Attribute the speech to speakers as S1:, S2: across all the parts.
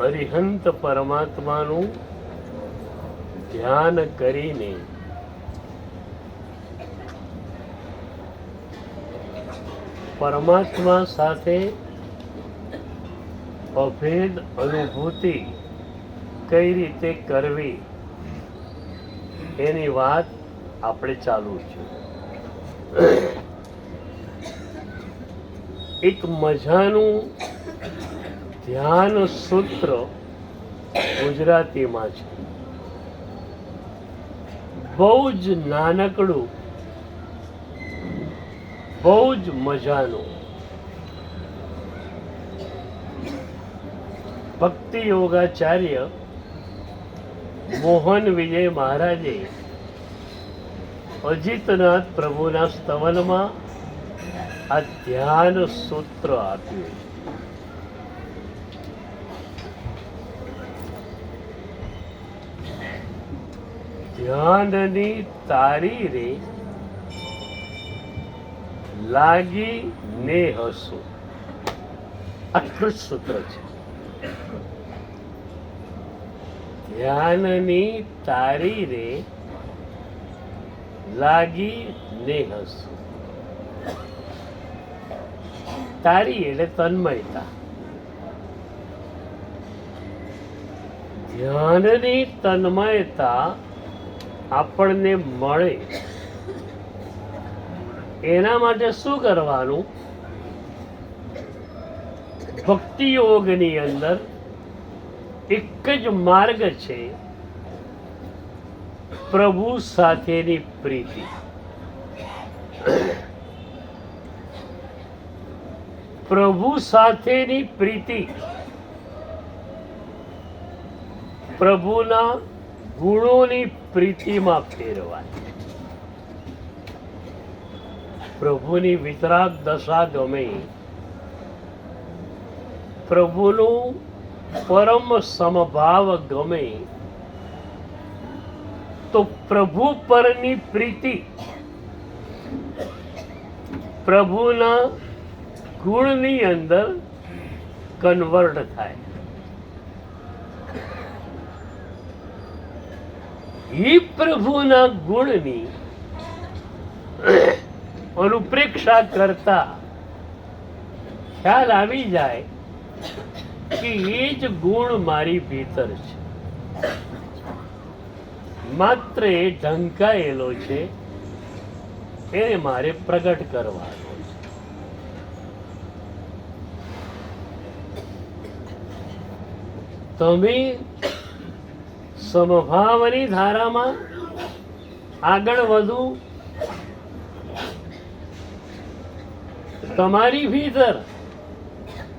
S1: અરિહંત પરમાત્માનું ધ્યાન કરીને પરમાત્મા સાથે અભેદ અનુભૂતિ કઈ રીતે કરવી એની વાત આપણે ચાલુ છે. એક મજાનું ધ્યાન સૂત્ર ગુજરાતીમાં છે, બહુ જ નાનકડું, બહુ જ મજાનું. ભક્તિ યોગાચાર્ય મોહન વિજય મહારાજે અજીતનાથ પ્રભુના સ્તવનમાં આ ધ્યાન સૂત્ર આપ્યું. ધ્યાનની તારી રે લાગી ને હસો, આટલું જ સૂત્ર છે. ધ્યાનની તારી રે લાગી ને હસો. તારી એટલે તન્મયતા. ધ્યાનની તન્મયતા આપણને મળે એના માટે શું કરવાનું? ભક્તિ યોગની અંદર એક જ માર્ગ છે, પ્રભુ સાથેની પ્રીતિ. પ્રભુ સાથેની પ્રીતિ, પ્રભુના ગુણોની પ્રીતિમાં ફેરવાય. પ્રભુની વિતરાગ દશા ગમે, પ્રભુનું પરમ સમભાવ ગમે, તો પ્રભુ પરની પ્રીતિ પ્રભુના ગુણની અંદર કન્વર્ટ થાય. એ પ્રભુના ગુણની અનુપ્રેક્ષા કરતા ખ્યાલ આવી જાય કે એ જ ગુણ મારી ભીતર છે, માત્ર એ ઢંકાયેલો છે, એને મારે પ્રગટ કરવાનો છે. તમે સમભાવની ધારામાં આગળ વધો, તમારી ભીતર,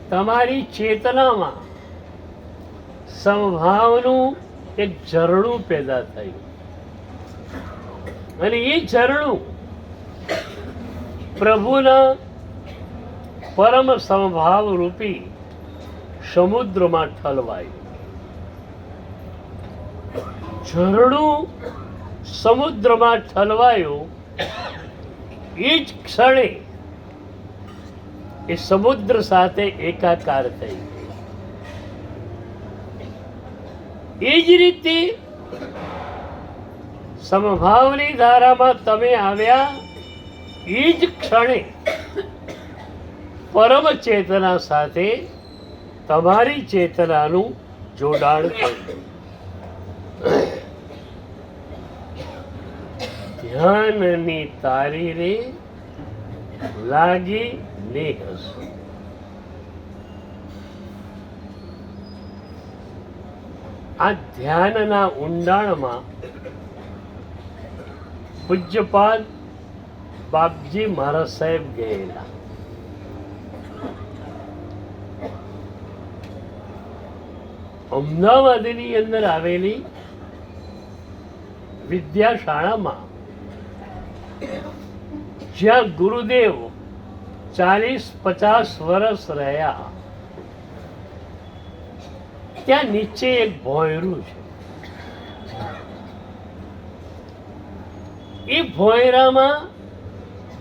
S1: તમારી ચેતનામાં સમભાવનું એક ઝરણું પેદા થયું, અને એ ઝરણું પ્રભુના પરમ સમભાવ રૂપી સમુદ્રમાં ઠલવાયું. ઝરણું સમુદ્રમાં ઠલવાયું, એ જ ક્ષણે એ સમુદ્ર સાથે એકાકાર થઈ. એ જ રીતે સમભાવની ધારામાં તમે આવ્યા, એ જ ક્ષણે પરમ ચેતના સાથે તમારી ચેતનાનું જોડાણ થયું. ધ્યાનની તારી રે લાગી ને હસો. આ ધ્યાનના ઊંડાણમાં પૂજ્યપાદ બાપજી મહારાજ સાહેબ ગયેલા. અમદાવાદની અંદર આવેલી વિદ્યાશાળામાં, જ્યાં ગુરુદેવ 40-50 વર્ષ રહ્યા, ત્યાં નીચે એક ભોંયરું છે. એ ભોંયરામાં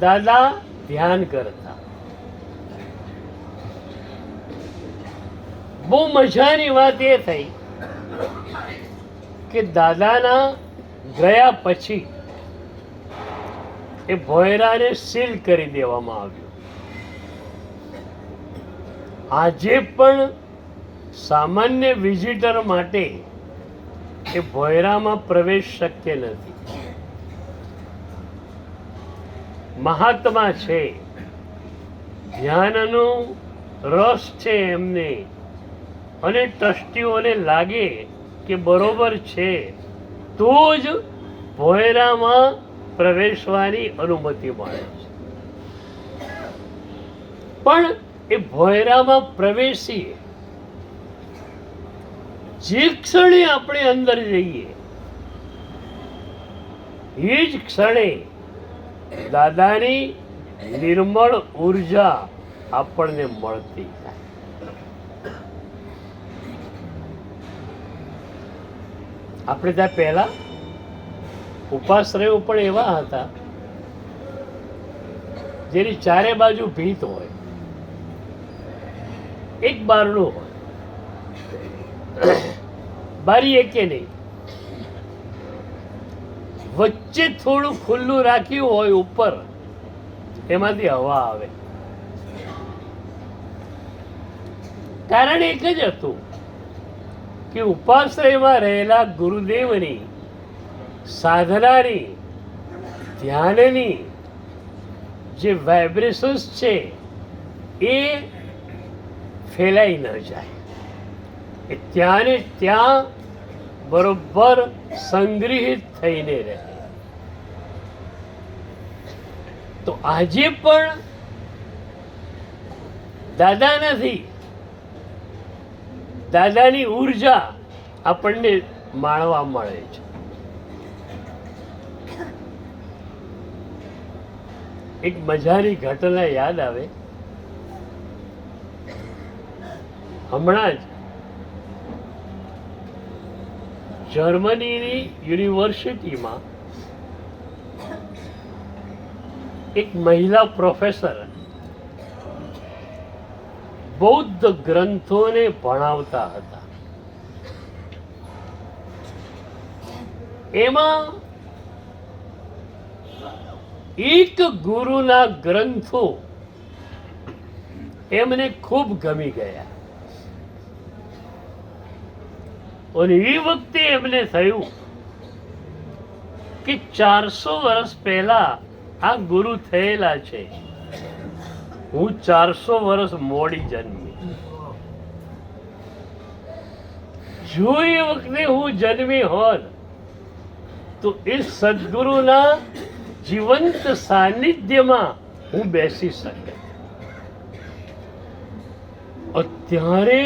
S1: દાદા ધ્યાન કરતા. બહુ મજાની વાત એ થઈ કે દાદાના ગયા પછી એ ભોયરાને સીલ કરી દેવામાં આવ્યું. આજે પણ સામાન્ય વિઝિટર માટે એ ભોયરામાં પ્રવેશ શક્ય નથી. મહાત્મા છે, ધ્યાનનો રસ છે એમને, અને ટ્રસ્ટીઓને લાગે કે બરોબર છે તો જ ભોયરામાં પ્રવેશવાની અનુમતિ મળે છે. પણ એ ભોયરામાં પ્રવેશીએ જે ક્ષણે આપણે અંદર જઈએ એ જ ક્ષણે દાદાની નિર્મળ ઉર્જા આપણને મળતી થાય. આપણે ત્યાં પહેલા ઉપાશ્રયો પણ એવા હતા જેની ચારે બાજુ ભીત હોય, એક બારણું હોય, બારી એકે નહીં, વચ્ચે થોડું ખુલ્લું રાખ્યું હોય ઉપર, એમાંથી હવા આવે. કારણ એક જ હતું કે ઉપાશ્રયમાં રહેલા ગુરુદેવની સાધનાની, ધ્યાનની જે વાઇબ્રેશન્સ છે એ ફેલાઈ ન જાય, એ ત્યાં ને ત્યાં બરોબર સંગ્રહિત થઈને રહે. તો આજે પણ દાદા નથી, દાદાની ઉર્જા આપણને માણવા મળે છે. એક મજાની ઘટના યાદ આવે. હમણાં જ જર્મનીની યુનિવર્સિટીમાં એક મહિલા પ્રોફેસર બૌદ્ધ ગ્રંથોને ભણાવતા હતા. એમાં એક ગુરુના ગ્રંથો એમને ખૂબ ગમી ગયા, અને એ વખતે એમને થયું કે 400 વર્ષ પહેલા આ ગુરુ થયેલા છે, હું 400 વર્ષ મોડી જન્મી. જો એ વખતે હું જન્મી હોત તો એ સદગુરુના જીવંત સાનિધ્યમાં હું બેસી શકે. અત્યારે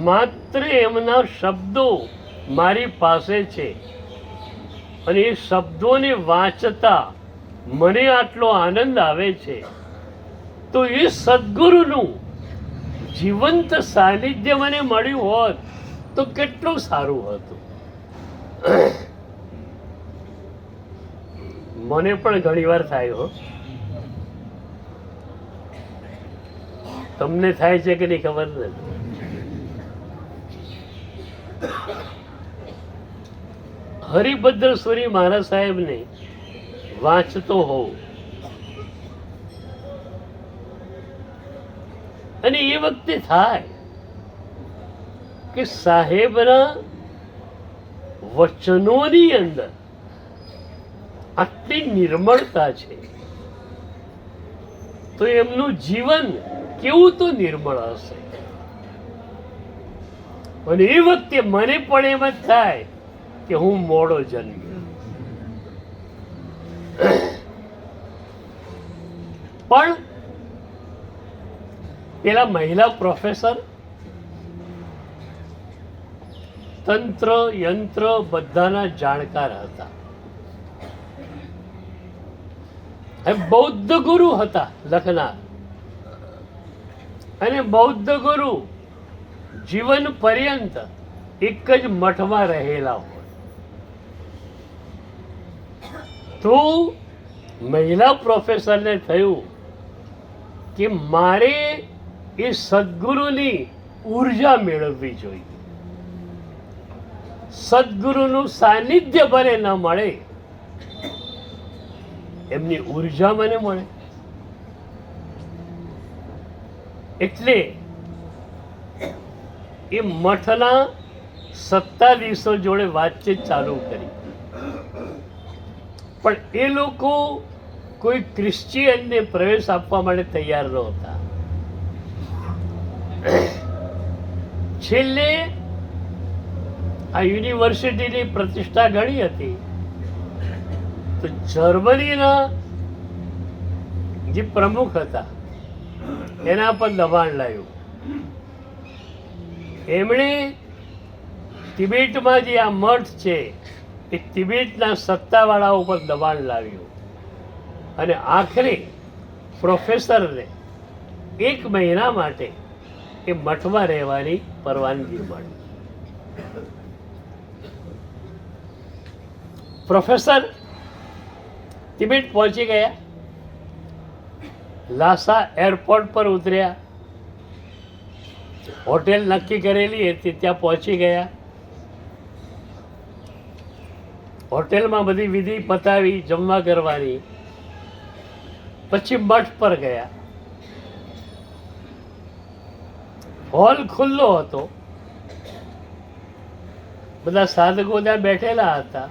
S1: માત્ર એમના શબ્દો મારી પાસે છે, અને એ શબ્દોને વાંચતા મને આટલો આનંદ આવે છે, તો એ સદગુરુનું જીવંત સાનિધ્ય મને મળ્યું હોત તો કેટલું સારું હતું. મને પણ ઘણી વાર થાય હો. તમને થાય છે કે નહીં ખબર નથી. હરિભદ્ર સુરી મહારાજ સાહેબને વાંચતો હોઉં, અને એ વખતે થાય કે સાહેબના વચનોની અંદર આટલી નિર્મળતા છે, તો એમનું જીવન કેવું તો નિર્મળ હશે. અને એ વખતે મને પણ એમ જ થાય કે હું મોડો જન્મ્યો. પણ પેલા મહિલા પ્રોફેસર તંત્ર યંત્ર બધાના જાણકાર હતા. બૌદ્ધ ગુરુ હતા લખનાર, અને બૌદ્ધ ગુરુ જીવન પર્યંત એક જ મઠમાં રહેલા હોય. તો મહિલા પ્રોફેસરને થયું કે મારે એ સદગુરુની ઉર્જા મેળવવી જોઈએ. સદગુરુનું સાનિધ્ય ભલે ન મળે, એમની ઉર્જા મને મળે. એટલે એ મઠના સત્તાધીશો જોડે વાતચીત ચાલુ કરી. પણ એ લોકો કોઈ ક્રિશ્ચિયનને પ્રવેશ આપવા માટે તૈયાર નહોતા. છેલ્લે આ યુનિવર્સિટીની પ્રતિષ્ઠા ઘણી હતી, તો જર્મનીના જે પ્રમુખ હતા એના પર દબાણ લાવ્યું. એમણે તિબેટમાં જે આ મઠ છે એ તિબેટના સત્તાવાળાઓ ઉપર દબાણ લાવ્યું અને આખરે પ્રોફેસરને 1 મહિના માટે એ મઠમાં રહેવાની પરવાનગી મળી. પ્રોફેસર તિબેટ પહોંચી ગયા, લાસા એરપોર્ટ પર ઉતર્યા, હોટેલ નક્કી કરેલી હતી ત્યાં પહોંચી ગયા. હોટેલમાં બધી વિધિ પતાવી જમવા કરવાની, પછી મઠ પર ગયા. હોલ ખુલ્લો હતો, બધા સાધકો ત્યાં બેઠેલા હતા.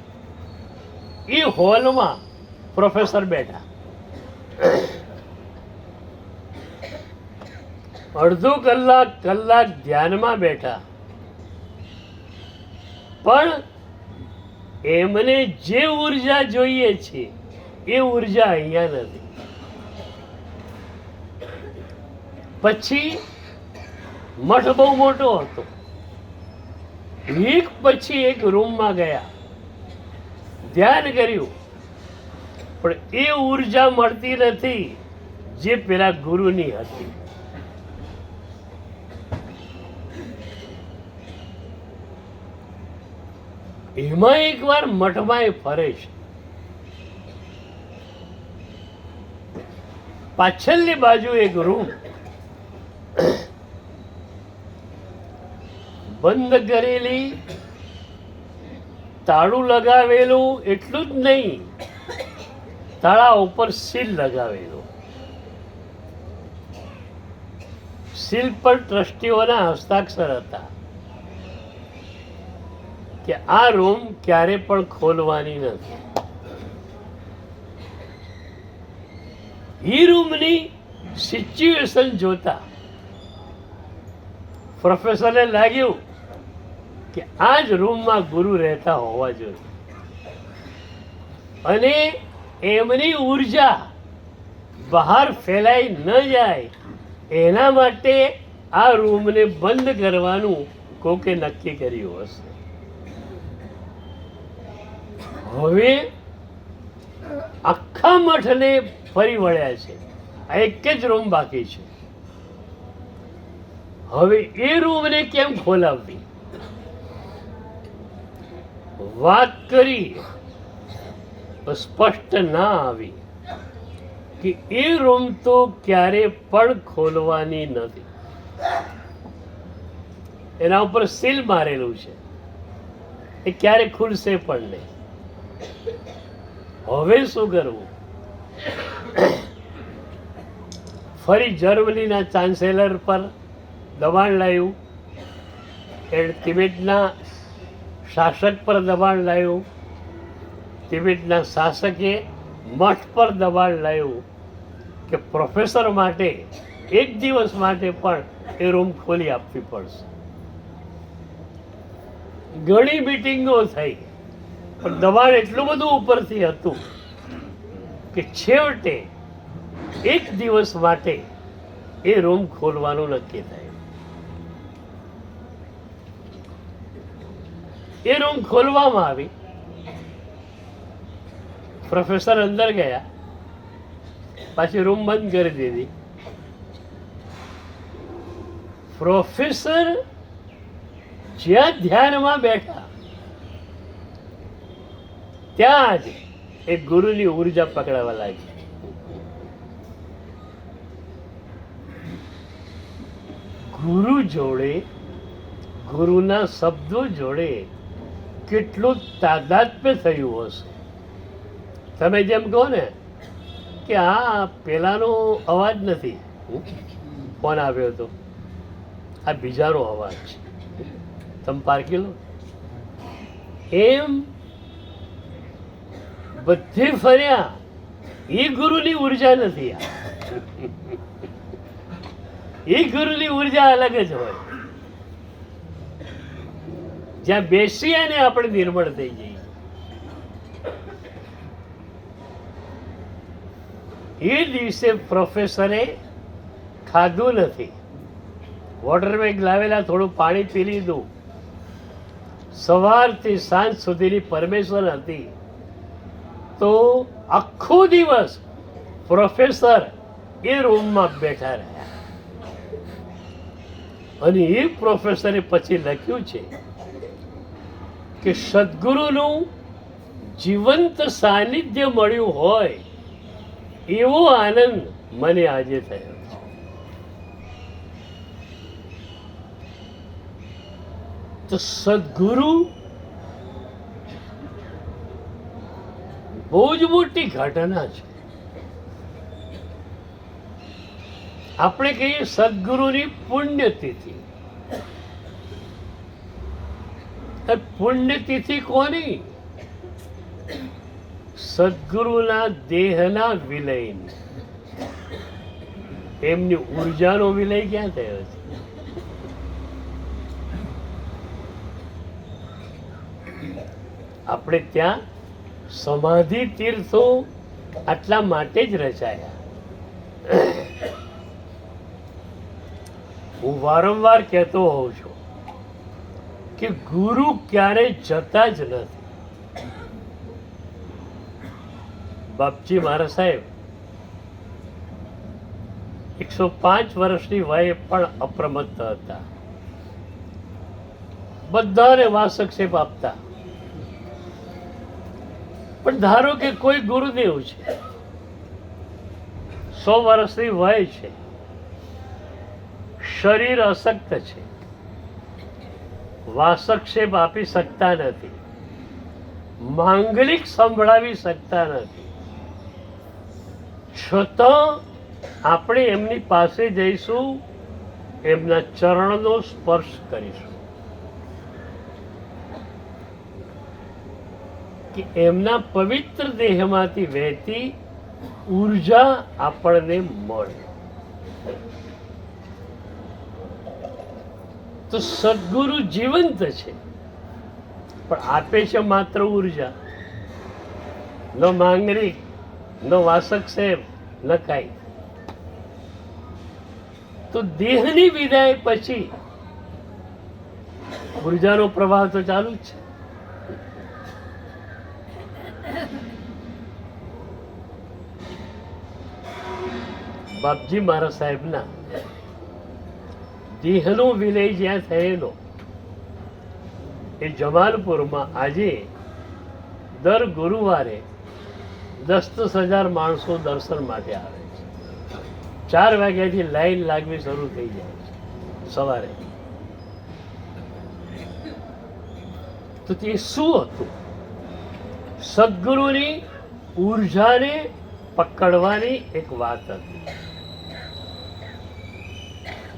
S1: એ હોલમાં પ્રોફેસર બેઠા. અડધો કલાક ધ્યાનમાં બેઠા, પણ એમને જે ઉર્જા જોઈએ છે એ ઉર્જા અહીંયા નથી. પછી મઠ બહુ મોટો હતો, એક પછી એક રૂમમાં ગયા, ધ્યાન કર્યું, પણ એ ઉર્જા મળતી નથી જે પેલા ગુરુની હતી. એમાં એકવાર મઠમાં એ ફરે છે, પાછળની બાજુ એક રૂમ બંધ કરેલી, તાળું લગાવેલું, એટલું જ નહીં, તાળા ઉપર સીલ લગાવેલું. સીલ પર ટ્રસ્ટીઓના હસ્તાક્ષર હતા કે આ રૂમ ક્યારે પણ ખોલવાની નથી. એ રૂમની સિચ્યુએશન જોતા પ્રોફેસરને લાગ્યું કે આ જ રૂમમાં ગુરુ રહેતા હોવા જોઈએ, અને એમની ઉર્જા બહાર ફેલાઈ ન જાય એના માટે આ રૂમને બંધ કરવાનું કોકે નક્કી કર્યું હશે. હવે આખા મઠને ફરી વળ્યા છે, આ એક જ રૂમ બાકી છે. હવે એ રૂમને કેમ ખોલાવવી? વાત કરી, સ્પષ્ટ ના આવી કે એ રૂમ તો ક્યારે પણ ખોલવાની નથી. એના ઉપર સીલ મારેલું છે, એ ક્યારે ખુલશે પણ નહીં. હવે શું કરવું? ફરી જર્મનીના ચાન્સેલર પર દબાણ લાવ્યું, તિબેટના શાસક પર દબાણ લાવ્યું, તિબેટના શાસકે મઠ પર દબાણ લાવ્યું કે પ્રોફેસર માટે 1 દિવસ માટે પણ એ રૂમ ખોલી આપવી પડશે. ઘણી મિટિંગો થઈ, પણ દબાણ એટલું બધું ઉપરથી હતું કે છેવટે 1 દિવસ માટે એ રૂમ ખોલવાનું નક્કી થયું. એ રૂમ ખોલવામાં આવી. પ્રોફેસર અંદર ગયા, પાછી રૂમ બંધ કરી દીધી. પ્રોફેસર જ્યાં ધ્યાનમાં બેઠા ત્યાં જ એક ગુરુની ઉર્જા પકડાવા લાગી. ગુરુ જોડે, ગુરુના શબ્દો જોડે કેટલું તાદાત્મ્ય થયું હશે. તમે જેમ કહો ને કે આ પેલાનો અવાજ નથી, ફોન આવ્યો હતો, આ બીજાનો અવાજ છે, તમે પારખી લો. એમ બધે ફર્યા, એ ગુરુની ઉર્જા નથી. એ ગુરુની ઉર્જા અલગ જ હોય. જ્યાં બેસી અને આપણે નિર્મળ થઈ જઈએ. એ દિવસે પ્રોફેસરે ખાધું નથી, વોટર બેગ લાવેલા, થોડું પાણી પી લીધું. સવારથી સાંજ સુધીની પરમિશન હતી, તો આખો દિવસ પ્રોફેસર એ રૂમમાં બેઠા રહ્યા. અને એ પ્રોફેસરે પછી લખ્યું છે કે સદગુરુનું જીવંત સાનિધ્ય મળ્યું હોય એવો આનંદ મને આજે થયો છે. તો સદગુરુ બહુ જ મોટી ઘટના છે. આપણે કહીએ સદગુરુની પુણ્યતિથિ. પુણ્યતિથિ કોની? સદગુરુના દેહના વિલયની. એમની ઉર્જાનો વિલય ક્યાં થયો છે? આપણે ત્યાં સમાધિ તીર્થો આટલા માટે જ રચાયા. હું વારંવાર કહેતો હોઉં છું કે ગુરુ ક્યારે જતા જ નથી. બાપજી મહારાજ સાહેબ 105 વર્ષની વયે પણ અપ્રમત્ત હતા. બધાને વાસક્ષેપ આપતા. પણ ધારો કે કોઈ ગુરુદેવ છે, 100 વર્ષની વય છે, શરીર અશક્ત છે, વાસક્ષેપ આપી શકતા નથી, માંગલિક સંભળાવી શકતા નથી, છતાં આપણે એમની પાસે જઈશું, એમના ચરણનો સ્પર્શ કરીશું કે એમના પવિત્ર દેહમાંથી વહેતી ઉર્જા આપણને મળે. તો સદગુરુ જીવંત છે, પણ આપે છે માત્ર ઉર્જા. ન માંગલિક, ન વાસક્ષેપ, ન કાંઈ. તો દેહની વિદાય પછી ઉર્જાનો પ્રવાહ તો ચાલુ જ છે. બાપજી મહારાજ સાહેબના દેહનો વિલય જ્યાં થયેલો એ જમાલપુરમાં આજે દર ગુરુવારે 10,000 માણસો દર્શન માટે આવે છે. 4 વાગ્યાથી લાઈન લાગવી શરૂ થઈ જાય છે સવારે. તો તે શું હતું? સદગુરુની ઉર્જાને પકડવાની એક વાત હતી.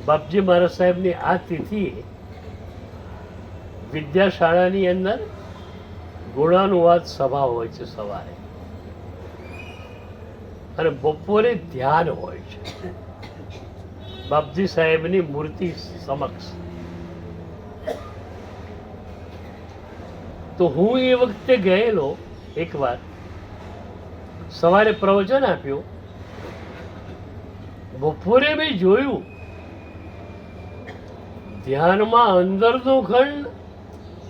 S1: બાપજી મહારાજ સાહેબની આ તિથિએ વિદ્યાશાળાની અંદર ગુણાનુવાદ સભા હોય છે સવારે, અને બપોરે ધ્યાન હોય છે બાપજી સાહેબની મૂર્તિ સમક્ષ. તો હું એ વખતે ગયેલો એકવાર, સવારે પ્રવચન આપ્યું, બપોરે મેં જોયું ધ્યાનમાં અંદરનો ખંડ,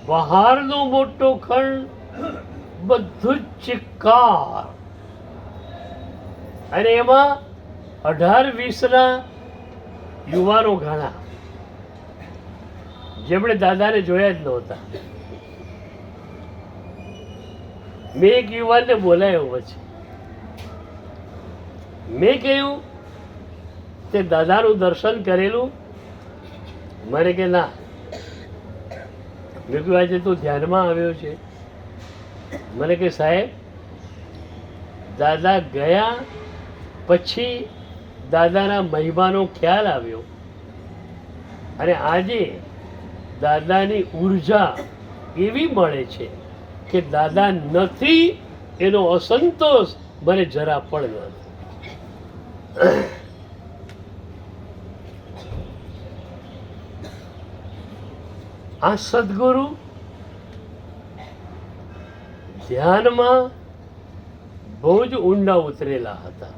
S1: બહારનો મોટો ખંડ, બધું જ ચિક્કાર. અને એમાં 18-20 યુવાનો ઘણા, જેમણે દાદાને જોયા જ નહોતા. મેં એક યુવાનને બોલાયો પછી. મેં કહ્યું તે દાદાનું દર્શન કરેલું, મને કે ના. મેં કહ્યું આજે તું ધ્યાનમાં આવ્યો છે? મને કે સાહેબ, દાદા ગયા પછી દાદાના મહિમાનો ખ્યાલ આવ્યો, અને આજે દાદાની ઉર્જા એવી મળે છે કે દાદા નથી એનો અસંતોષ મને જરા પણ નથી. આ સદગુરુ ધ્યાનમાં બહુ જ ઊંડા ઉતરેલા હતા.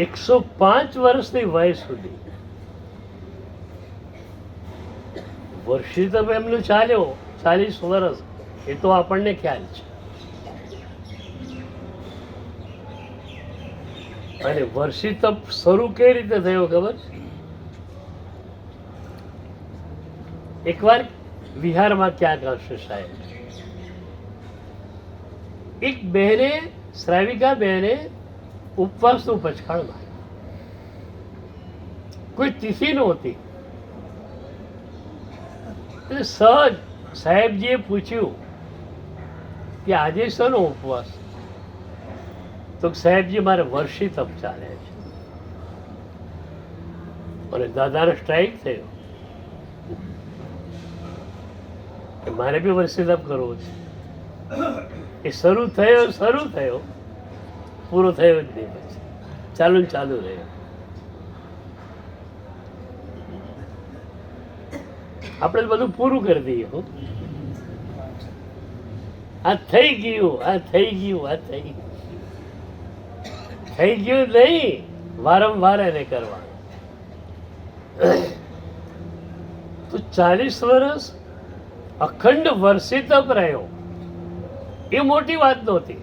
S1: 105 વર્ષની વય સુધી વર્ષી તપ એમનું ચાલ્યો, 40 વર્ષ, એ તો આપણને ખ્યાલ છે. અને વર્ષી તપ શરૂ કઈ રીતે થયો ખબર છે? એકવાર વિહારમાં ક્યાંક હશે સાહેબ, એક બહેને, શ્રાવિકા બહેને ઉપવાસનું પછાડ માર્યું. કોઈ તિથિ નહોતી. એટલે સહજ સાહેબજીએ પૂછ્યું કે આજે શેનો ઉપવાસ? તો સાહેબજી મારે વર્ષી તપ ચાલે છે. અને દાદાનો સ્ટ્રાઇક થયો કે મારે બી વર્ષી તપ કરવો છે. એ શરૂ થયો, પૂરો થયો જ નહીં. પછી ચાલુ રહ્યો. આપણે બધું પૂરું કરી દઈએ. આ થઈ ગયું નહીં, વારંવાર એને કરવાનું. તો 40 વર્ષ અખંડ વર્ષી તપ રહ્યો, એ મોટી વાત નહોતી.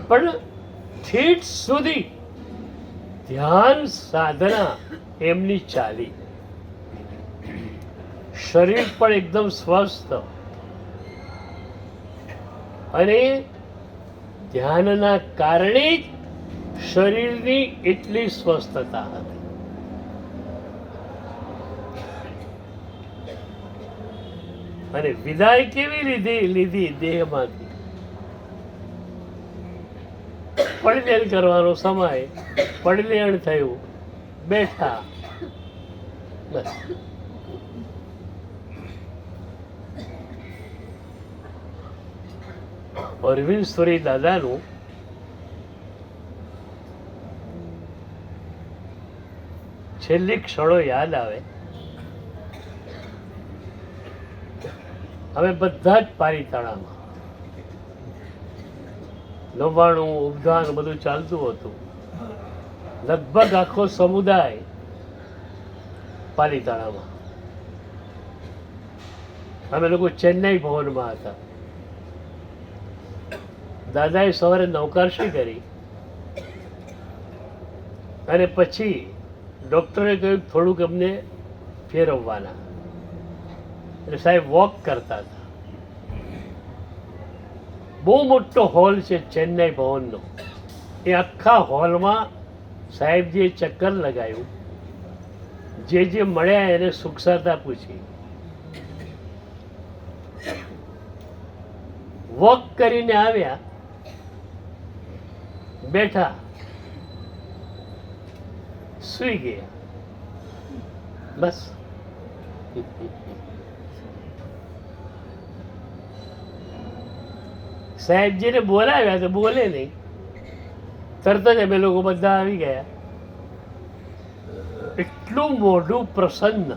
S1: પણ ઠેઠ સુધી ધ્યાન સાધના એમની ચાલી. શરીર પણ એકદમ સ્વસ્થ, અને ધ્યાનના કારણે જ શરીરની એટલી સ્વસ્થતા હતી. અને વિદાય કેવી લીધી દેહમાંથી? પડલેણ કરવાનો સમય, પડલેણ થયું, બેઠા, બસ. અરવિંદ સુરી દાદાનું છેલ્લી ક્ષણો યાદ આવે. અમે બધા જ પાલીતાણામાં 99 ઉપદાન બધું ચાલતું હતું. લગભગ આખો સમુદાય પાલીતાણામાં. અમે લોકો ચેન્નઈ ભવનમાં હતા. દાદાએ સવારે નૌકારશી કરી, અને પછી ડૉક્ટરે કહ્યું થોડુંક અમને ફેરવવાના. એટલે સાહેબ વોક કરતા હતા. બહુ મોટો હોલ છે ચેન્નઈ ભવનનો. એ આખા હોલમાં સાહેબજીએ ચક્કર લગાવ્યું. જે મળ્યા એને સુખસાતા પૂછી. વોક કરીને આવ્યા, બેઠા, સૂઈ ગયા, બસ. સાહેબજીને બોલાવ્યા તો બોલે નહીં. તરત જ અમે લોકો બધા આવી ગયા. એટલું મોઢું પ્રસન્ન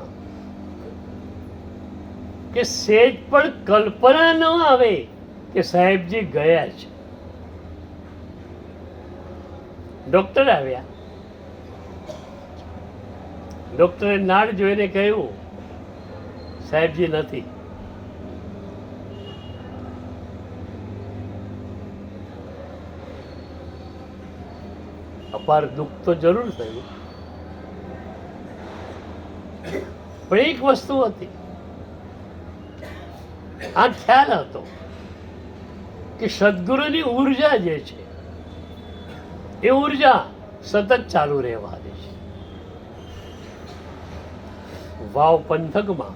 S1: કે સેજ પણ કલ્પના ન આવે કે સાહેબજી ગયા છે. ડોક્ટર આવ્યા. ડોક્ટરે નાડ જોઈને કહ્યું સાહેબજી નથી. અપાર દુઃખ તો જરૂર થયું, પણ એક વસ્તુ હતી, આ ખ્યાલ હતો કે સદગુરુની ઉર્જા જે છે એ ઉર્જા સતત ચાલુ રહેવાની છે. વાવ પંથકમાં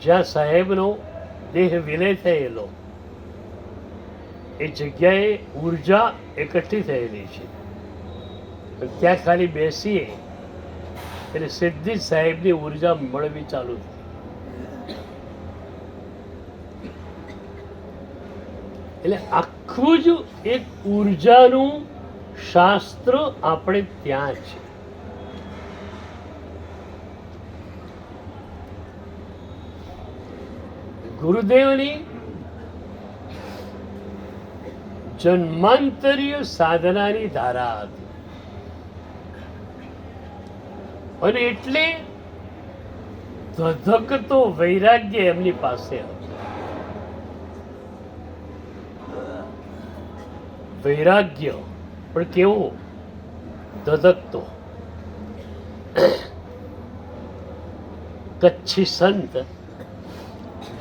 S1: જ્યાં સાહેબનો દેહ વિલય થયેલો એ જગ્યાએ ઉર્જા એકઠી થયેલી છે. ત્યાં ખાલી બેસીએ એટલે સીધી સાહેબની ઉર્જા મળવી ચાલુ થઈ. એટલે આખું જ એક ઉર્જાનું શાસ્ત્ર આપણે ત્યાં છે. ગુરુદેવની જન્માંતરીય સાધનાની ધારા હતી અને એટલે ધધકતો વૈરાગ્ય એમની પાસે હતું. વૈરાગ્ય પણ કેવો ધધકતો. કચ્છી સંત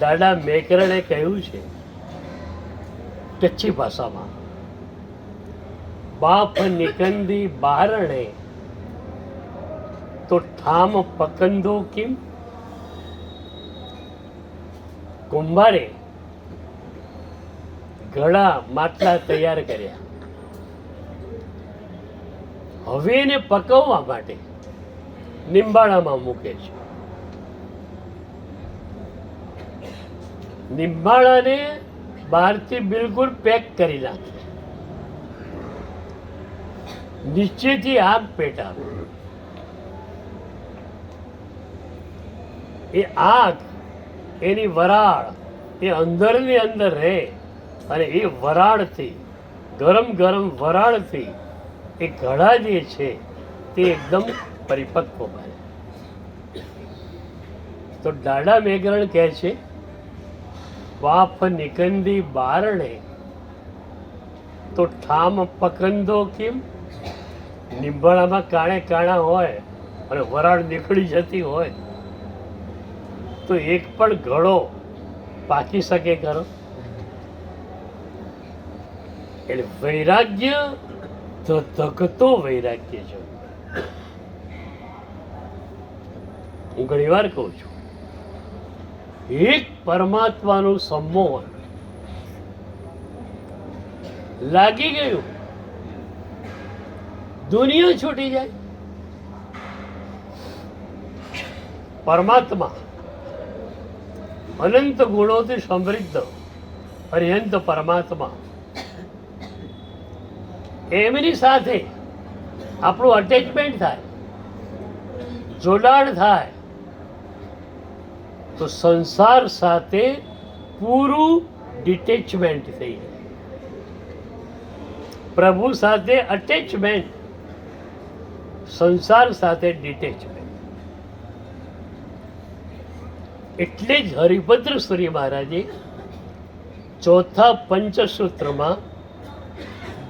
S1: દાદા મેકરણે કહ્યું છે કચ્છી ભાષામાં, બાપ નિકંદી બારણે તો ઠામ પકંદો કેમ. કુંભારે ઘડા માટલા તૈયાર કર્યા, હવે એને પકવવા માટે નિંબાળામાં મૂકે છે. નિંબાળાને બહારથી બિલકુલ પેક કરી નાખે, નીચેથી આગ પેટાવે. એ આગ, એની વરાળ એ અંદરની અંદર રહે અને એ વરાળથી, ગરમ ગરમ વરાળથી એ ઘડા જે છે તે એકદમ પરિપક્વ બને. તો દાદા મેઘરણ કહે છે, બાપ નિકંદી બારણે તો ઠામ પકંદો કેમ. નિંબાળામાં કાણે કાણા હોય અને વરાળ નીકળી જતી હોય તો એક પણ ઘડો પાકી શકે ખરો? એટલે વૈરાગ્ય ધધકતો વૈરાગ્ય છે. હું ઘણી વાર કહું છું, એક પરમાત્માનું સંમોહન લાગી ગયું, દુનિયા છૂટી જાય. પરમાત્મા અનંત ગુણોથી સમૃદ્ધ અર્યંત પરમાત્મા, એમની સાથે આપણું અટેચમેન્ટ થાય, જોડાણ થાય તો સંસાર સાથે પૂરું ડિટેચમેન્ટ થઈ જાય. પ્રભુ સાથે અટેચમેન્ટ, સંસાર સાથે ડિટેચમેન્ટ. એટલે જ હરિભદ્ર સૂરી મહારાજે ચોથા પંચસૂત્રમાં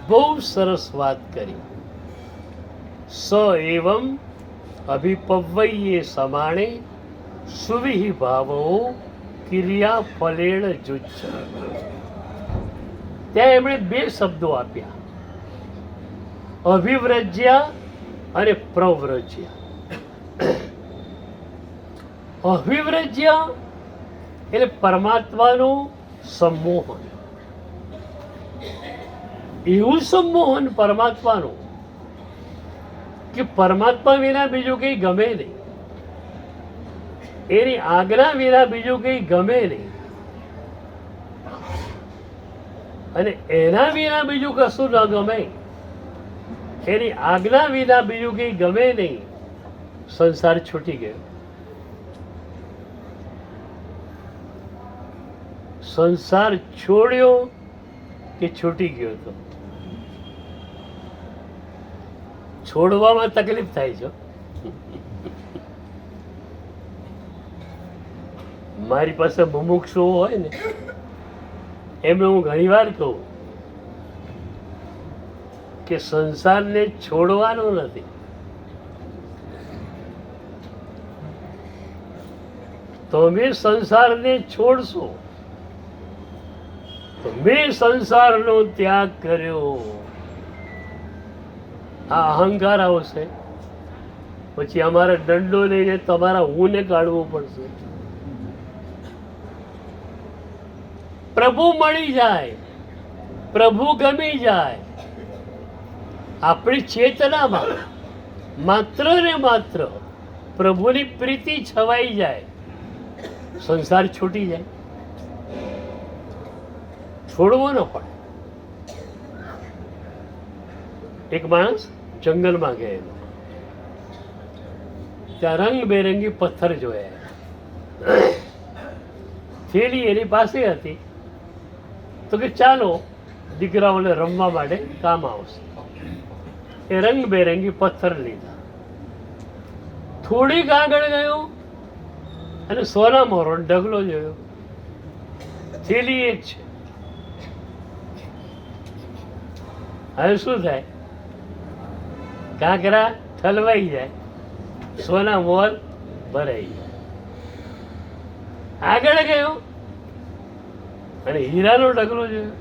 S1: બહુ સરસ વાત કરી. સ એવમ અભિપવ્યયે સમાણે સુવિહિ ભાવો ક્રિયા ફલેણ જુચ્છ. ત્યાં એમણે બે શબ્દો આપ્યા, અભિવ્રજ્યા અને પ્રવ્રજ્યા. અભિવ્રજ્યા એટલે પરમાત્માનું સંમોહન, એવું સંમોહન પરમાત્માનું કે પરમાત્મા વિના બીજું કંઈ ગમે નહીં, એની આજ્ઞા વિના બીજું કંઈ ગમે નહીં, અને એના વિના બીજું કશું ન ગમે, એની આજ્ઞા વિના બીજું કંઈ ગમે નહીં. સંસાર છૂટી ગયો. સંસાર છોડ્યો કે છૂટી ગયો? તો છોડવામાં તકલીફ થાય છે. મારી પાસે મુમુક્ષુ હોય ને, એમને હું ઘણી વાર કહું કે સંસારને છોડવાનો નથી, તમે સંસારને છોડશો તો મેં સંસારનો ત્યાગ કર્યો, આ અહંકાર આવશે. પછી અમારે દંડો લઈને તમારા હુંને કાઢવું પડશે. પ્રભુ મળી જાય, પ્રભુ ગમી જાય, આપણી ચેતનામાં માત્ર ને માત્ર પ્રભુની પ્રીતિ છવાઈ જાય, સંસાર છૂટી જાય. છોડવો ન પડે. એક માણસ જંગલમાં ગયેલો, ત્યાં રંગબેરંગી પથ્થર જોયા. થેલી એની પાસે હતી, તો કે ચાલો દીકરાઓને રમવા માટે કામ આવશે. એ રંગબેરંગી પથ્થર લીધા. થોડીક આગળ ગયો અને સોના મોરો ઢગલો જોયો. થેલી એક છે. હવે શું થાય? કાંકરા ઠલવાઈ જાય, સોના મોર ભરાઈ જાય. આગળ ગયો અને હીરાનો ઢગલો જોયો.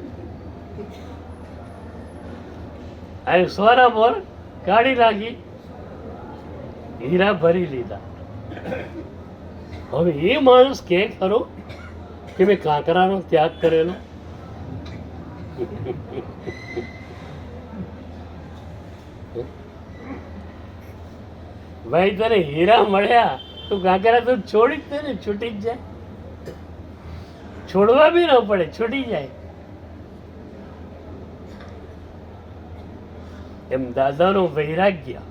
S1: અને સોના મોર કાઢી નાખી, હીરા ભરી લીધા. હવે એ માણસ કે ખરો કે મેં કાંકરાનો ત્યાગ કરેલો? ભાઈ તને હીરા મળ્યા તો કાંકરા તો છોડી જ દે ને, છૂટી જ જાય. છોડવા બી ન પડે, છૂટી જાય. એમ દાદાનો વૈરાગ્ય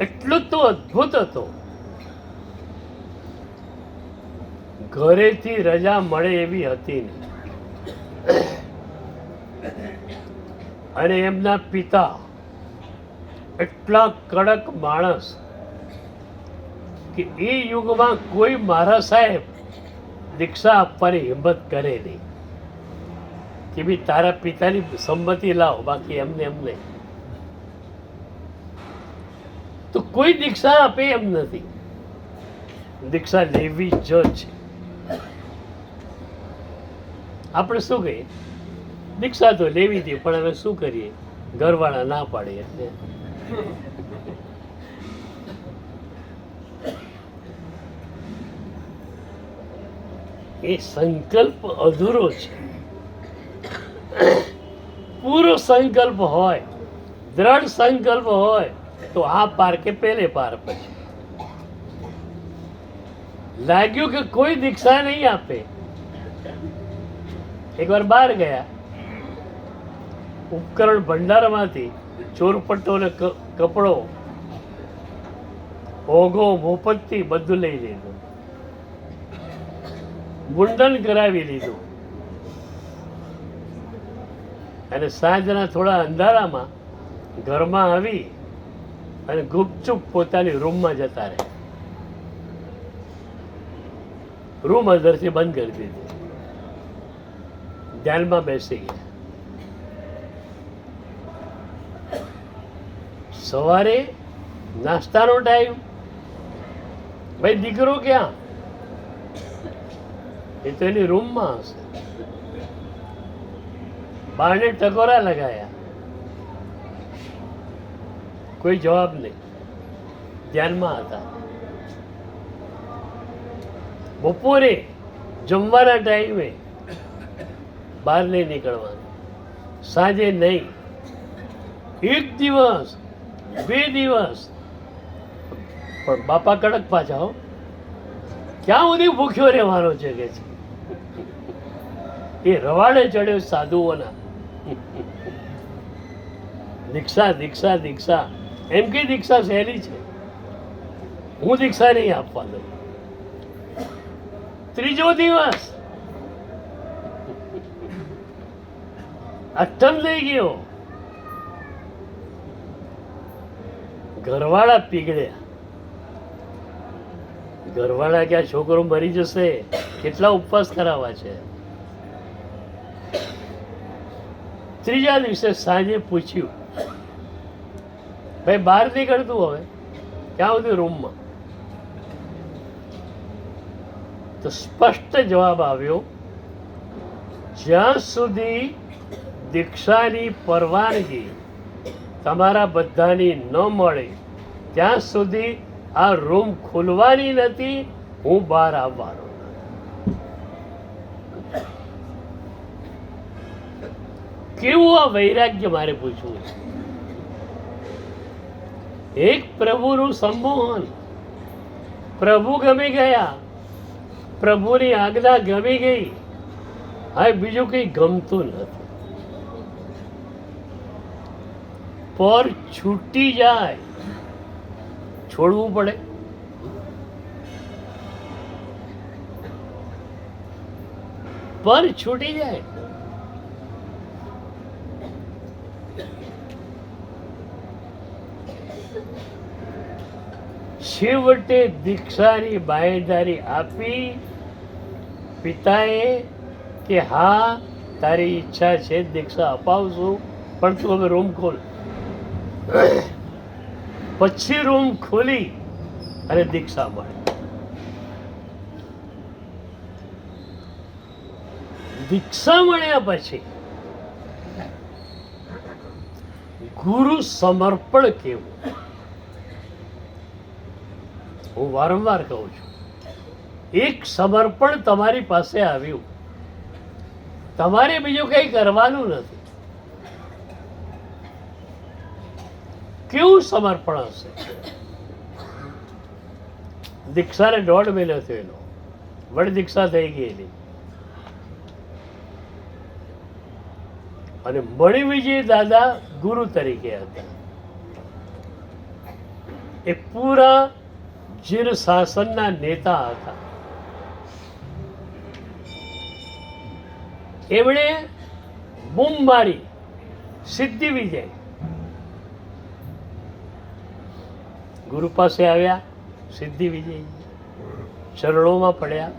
S1: એટલું તો અદ્ભુત હતો. ઘરેથી રજા મળે એવી હતી નહીં. અને એમના પિતા એટલા કડક માણસ કે એ યુગમાં કોઈ મારા સાહેબ દીક્ષા આપવાની હિંમત કરે નહીં કે ભાઈ તારા પિતાની સંમતિ લાવ, બાકી એમને એમ નહીં. તો કોઈ દીક્ષા આપે એમ નથી. દીક્ષા લેવી જ છે. આપણે શું કહીએ? દીક્ષા તો લેવી હતી, પણ હવે શું કરીએ? ઘરવાળા ના પાડે એટલે. એ સંકલ્પ અધૂરો છે. પૂરો સંકલ્પ હોય, દ્રઢ સંકલ્પ હોય તો આ પાર કે પેલે પાર. પછી લાગ્યું કે કોઈ દીક્ષા નહીં આપે. એકવાર બહાર ગયા, ઉપકરણ ભંડારમાંથી ચોરપટ્ટો ને કપડો, ઓઘો, મોપત્તી બધું લઈ લીધું. મુંડન કરાવી લીધું. અને સાંજના થોડા અંધારામાં ઘરમાં આવી અને ગુપચુપ પોતાની રૂમમાં જતા રહે. રૂમ અંદરથી બંધ કરી દીધી. ધ્યાનમાં બેસી ગયા. સવારે નાસ્તાનો ટાઈમ. ભાઈ દીકરો ક્યાં? એ તો એની રૂમમાં હશે. બારણે ટકોરા લગાયા, કોઈ જવાબ નહીં. ધ્યાનમાં હતા. બપોરે જમવાના ટાઈમે બહાર નહીં નીકળવાનું, સાંજે નહીં. એક દિવસ, 2 દિવસ, પણ બાપા કડક પાછા. ક્યાં સુધી ભૂખ્યો રહેવાનો છે કે છે? એ રવાડે ચડ્યો સાધુઓના. દીક્ષા દીક્ષા દીક્ષા એમ કે દીક્ષા સહેલી છે, હું દીક્ષા નહીં આપવા દઉં. 3જો દિવસ અઠમ થઈ ગયો. ઘરવાળા પીગળ્યા. ઘરવાળા કે આ છોકરો મરી જશે, કેટલા ઉપવાસ કરાવવા છે. 3જા દિવસે સાંજે પૂછ્યું, ભાઈ બહાર નીકળતું હવે? ક્યાં સુધી? રૂમમાં. તો સ્પષ્ટ જવાબ આવ્યો, જ્યાં સુધી દીક્ષાની પરવાનગી તમારા બધાની ન મળે ત્યાં સુધી આ રૂમ ખુલવાની નથી, હું બહાર આવવાનો. કેવું આ વૈરાગ્ય મારે પૂછવું છે. એક પ્રભુનું સંમોહન, પ્રભુ ગમી ગયા, પ્રભુની આજ્ઞા ગમી ગઈ, હવે બીજું કંઈ ગમતું નથી. પર છૂટી જાય, છોડવું પડે. પર છૂટી જાય. છેવટે દીક્ષાની બાંયધરી આપી પિતાએ કે હા તારી ઈચ્છા છે દીક્ષા અપાવશું, પણ તું હવે રૂમ ખોલ. પછી રૂમ ખોલી અને દીક્ષા મળી. દીક્ષા મળ્યા પછી ગુરુ સમર્પણ કેવું, હું વારંવાર કહું છું. એક સમર્પણ તમારી પાસે આવ્યું, તમારે બીજું કંઈ કરવાનું નથી. કેવું સમર્પણ હશે. દીક્ષાને 1.5 મહિનો થયેલો, વડ દીક્ષા થઈ ગયેલી, અને મણિ વિજય દાદા ગુરુ તરીકે હતા. એ પૂરા જીન શાસનના નેતા હતા. એમણે બૂમ મારી સિદ્ધિ વિજય. ગુરુ પાસે આવ્યા, સિદ્ધિ વિજય ચરણોમાં પડ્યા,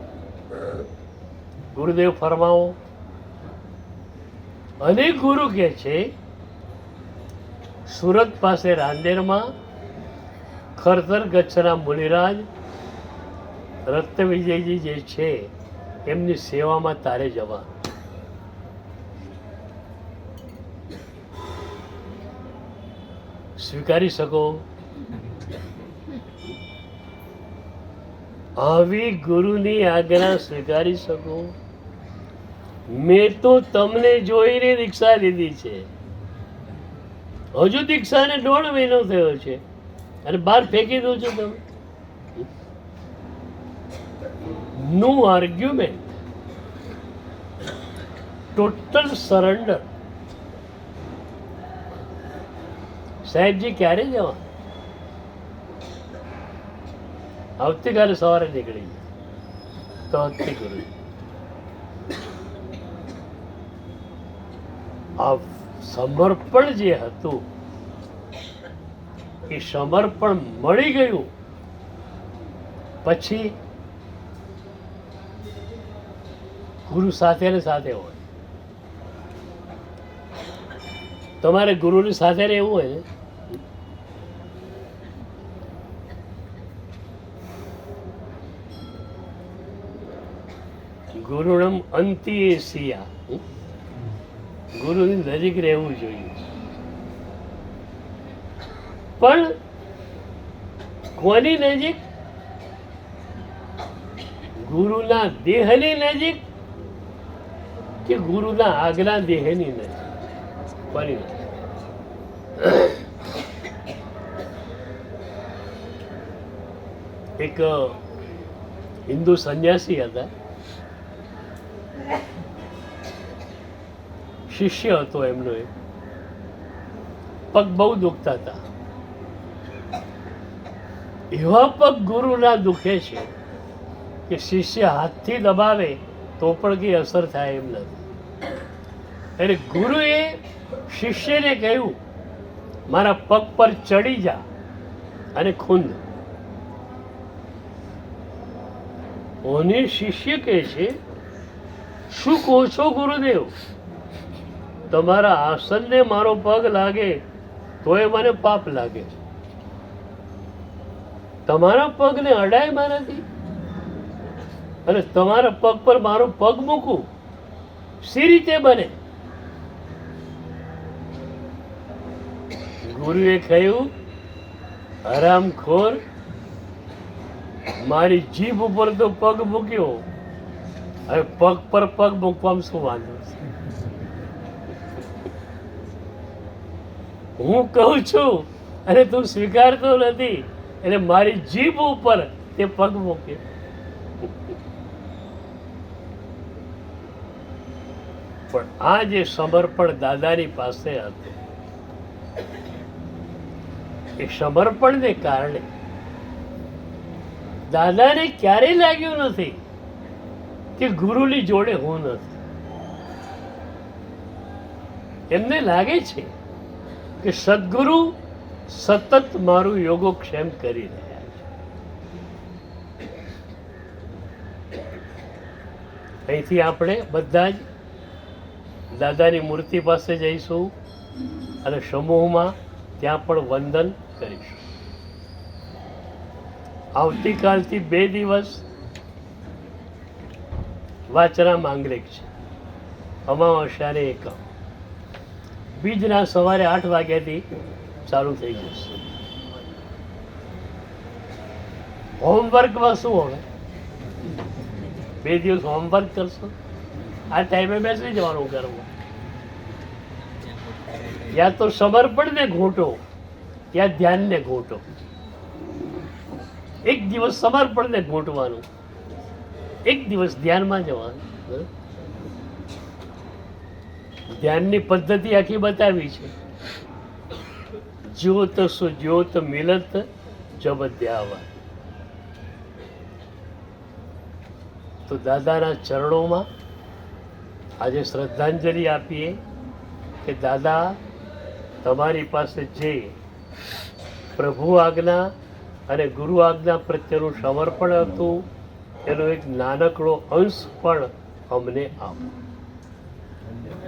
S1: ગુરુદેવ ફરમાવો. અને ગુરુ કહે છે સુરત પાસે રાંદેરમાં ખરતર ગચ્છના મુનિરાજ રત્ન વિજયજી જે છે એમની સેવામાં તારે જવા. સ્વીકારી શકો? આવી ગુરુની આજ્ઞા સ્વીકારી શકો? મેં તો તમને જોઈને દીક્ષા લીધી છે, હજુ દીક્ષાને 1.5 મહિનો થયો છે અને બહાર ફેંકી દો છો તમે. નો આર્ગ્યુમેન્ટ, ટોટલ સરેન્ડર. સાહેબજી ક્યારે જવા? આવતીકાલે સવારે નીકળી તો હતી ગુરુ. આ સમર્પણ જે હતું એ સમર્પણ મળી ગયું પછી ગુરુ સાથે ને સાથે હોય. તમારે ગુરુની સાથે રહેવું હોય ને, ગુરુણમ અંતિ એસિયા, ગુરુની નજીક રહેવું જોઈએ. પણ કોની નજીક? ગુરુના દેહની નજીક કે ગુરુના આગલા દેહની નજીક? કોની નજીક? એક હિન્દુ સંન્યાસી હતા, શિષ્ય હતો એમનો. એક પગ બહુ દુખતા હતા. એવા પગ ગુરુના દુખે છે કે શિષ્ય હાથથી દબાવે તો પણ કઈ અસર થાય એમ નથી. એટલે ગુરુએ શિષ્યને કહ્યું મારા પગ પર ચડી જા અને ખૂંદ. અને શિષ્ય કહે છે શું કહો છો ગુરુદેવ? તમારા આસનને મારો પગ લાગે તોય મને પાપ લાગે, તમારા પગને અડાય મારાથી અને તમારા પગ પર મારો પગ મૂકું સી રીતે બને? ગુરુએ કહ્યું, હરામખોર, મારી જીભ ઉપર તો પગ મૂક્યો, હવે પગ પર પગ મૂકવામાં શું વાંધો છે? હું કહું છું અને તું સ્વીકારતો નથી, એટલે મારી જીભ ઉપર તે પગ મૂકે. પણ આ જે સમર્પણ દાદાની પાસે હતું, એ સમર્પણને કારણે દાદાને ક્યારેય લાગ્યું નથી કે ગુરુની જોડે હું નથી. એમને લાગે છે કે સદગુરુ સતત મારું યોગોક્ષેમ કરી રહ્યા છે. અહીંથી આપણે બધા જ દાદાની મૂર્તિ પાસે જઈશું અને સમૂહમાં ત્યાં પણ વંદન કરીશું. આવતીકાલથી 2 દિવસ વાચના માંગલિક છે, અમાવસ્યાને એકમ. બીજના સવારે 8 વાગ્યાથી ચાલુ થઈ જશે. હોમવર્કમાં શું હવે? 2 દિવસ હોમવર્ક કરશો, આ ટાઈમે બેસી જવાનું કરવું. યા તો સમર્પણને ઘૂંટો યા ધ્યાનને ઘૂંટો. એક દિવસ સમર્પણને ઘૂંટવાનું, એક દિવસ ધ્યાનમાં જવાનું. ધ્યાનની પદ્ધતિ આખી બતાવી છે. જ્યોત સુ જ્યોત મિલત જબ ધ્યાવા. તો દાદાના ચરણોમાં આજે શ્રદ્ધાંજલિ આપીએ કે દાદા, તમારી પાસે જે પ્રભુ આજ્ઞા અને ગુરુ આજ્ઞા પ્રત્યેનું સમર્પણ હતું, એનો એક નાનકડો અંશ પણ અમને આપો.